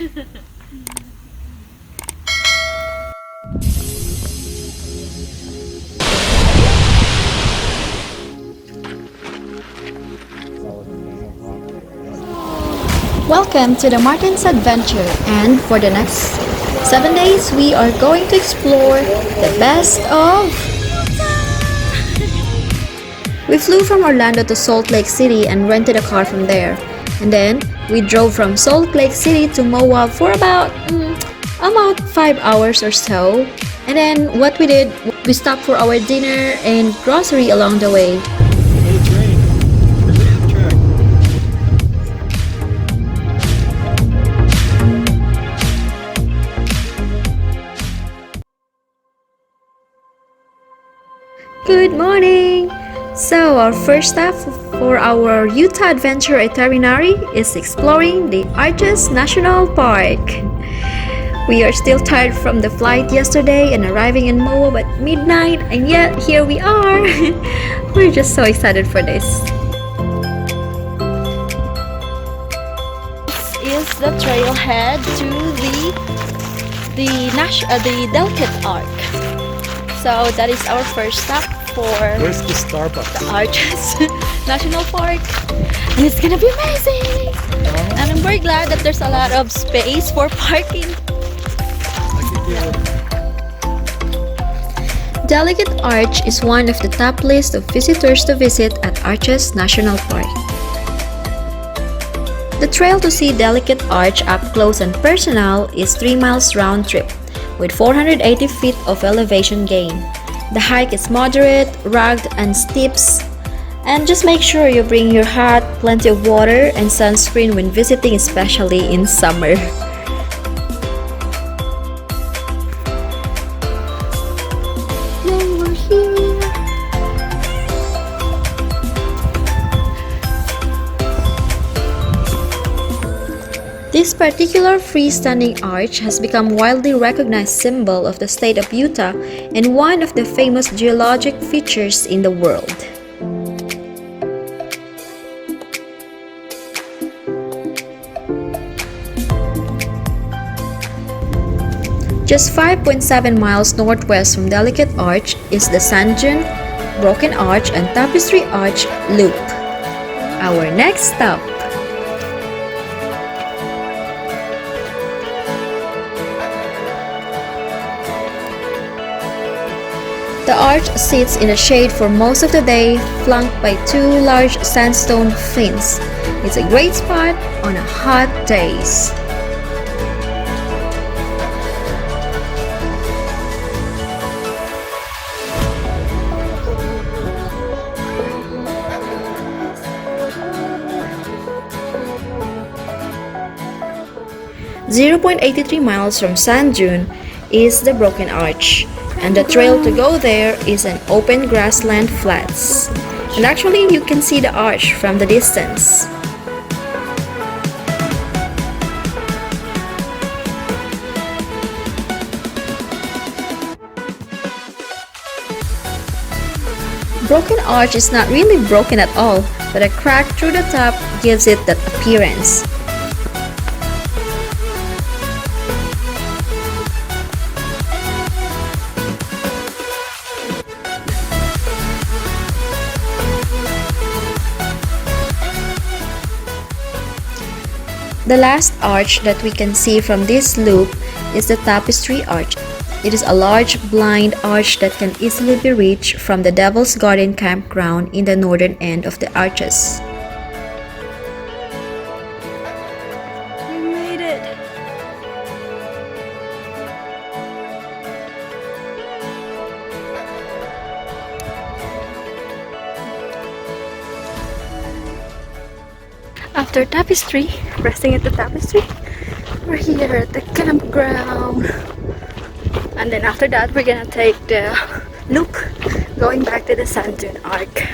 Welcome to the Martin's Adventure, and for the next 7 days we are going to explore the best of... We flew from Orlando to Salt Lake City and rented a car from there. And then we drove from Salt Lake City to Moab for about 5 hours or so. And then what we did, we stopped for our dinner and grocery along the way. Good morning! So our first stop for our Utah adventure itinerary is exploring the Arches National Park. We are still tired from the flight yesterday and arriving in Moab at midnight, and yet here we are. We're just so excited for this. This is the trailhead to the Delicate Arch. So that is our first stop for Where's the Starbucks? the Arches National Park, and it's gonna be amazing. And I'm very glad that there's a lot of space for parking. Delicate Arch is one of the top list of visitors to visit at Arches National Park. The trail to see Delicate Arch up close and personal is 3 miles round trip, with 480 feet of elevation gain. The hike is moderate, rugged, and steeps. And just make sure you bring your hat, plenty of water, and sunscreen when visiting, especially in summer. Now we're here. This particular freestanding arch has become a widely recognized symbol of the state of Utah and one of the famous geologic features in the world. Just 5.7 miles northwest from Delicate Arch is the Sandune, Broken Arch, and Tapestry Arch Loop. Our next stop. The arch sits in the shade for most of the day, flanked by 2 large sandstone fins. It's a great spot on hot days. .83 miles from Sandune is the Broken Arch, and the trail to go there is an open grassland flats. And actually you can see the arch from the distance. Broken Arch is not really broken at all, but a crack through the top gives it that appearance. The last arch that we can see from this loop is the Tapestry Arch. It is a large blind arch that can easily be reached from the Devil's Garden Campground in the northern end of the arches. We made it! After Tapestry, resting at the Tapestry, we're here at the campground. And then after that, we're gonna take the loop going back to the Sandune Arch.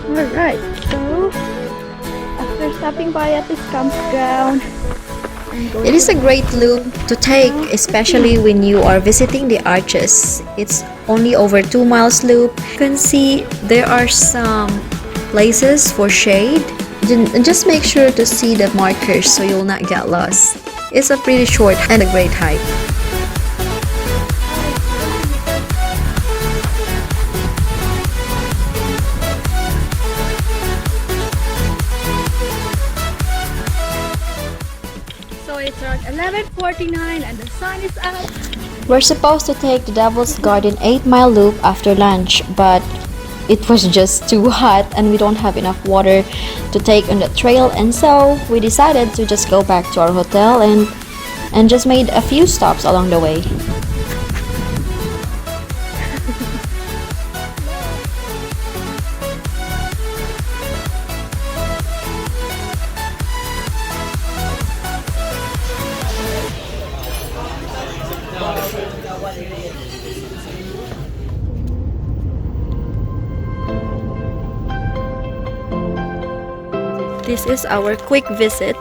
Alright, so after stopping by at this campground, it is a great loop to take, especially when you are visiting the arches. It's only over 2 miles loop. You can see there are some places for shade. Just make sure to see the markers so you'll not get lost. It's a pretty short and a great hike. So it's around 11:49 and the sun is out. We're supposed to take the Devil's Garden 8-mile loop after lunch, but it was just too hot and we don't have enough water to take on the trail, and so we decided to just go back to our hotel and just made a few stops along the way. This is our quick visit.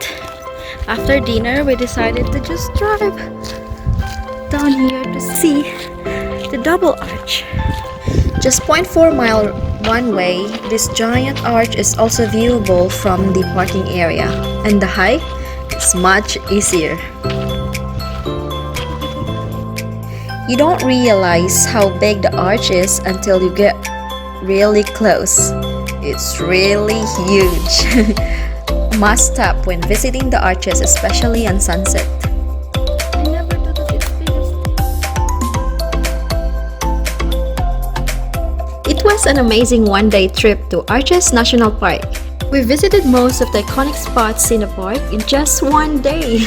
After dinner, we decided to just drive down here to see the double arch. Just 0.4 mile one way, this giant arch is also viewable from the parking area, and the hike is much easier. You don't realize how big the arch is until you get really close. It's really huge. Must stop when visiting the arches, especially on sunset. I never thought that it's finished. It was an amazing one-day trip to Arches National Park. We visited most of the iconic spots in the park in just one day.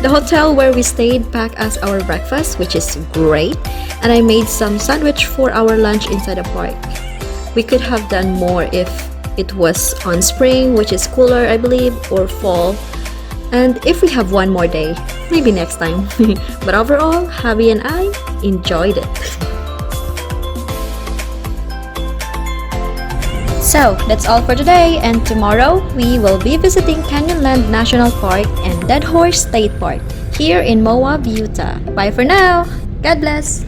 The hotel where we stayed packed us our breakfast, which is great, and I made some sandwich for our lunch inside the park. We could have done more if it was on spring, which is cooler, I believe, or fall. And if we have one more day, maybe next time. But overall, Javi and I enjoyed it. So, that's all for today, and tomorrow we will be visiting Canyonland National Park and Dead Horse State Park here in Moab, Utah. Bye for now! God bless!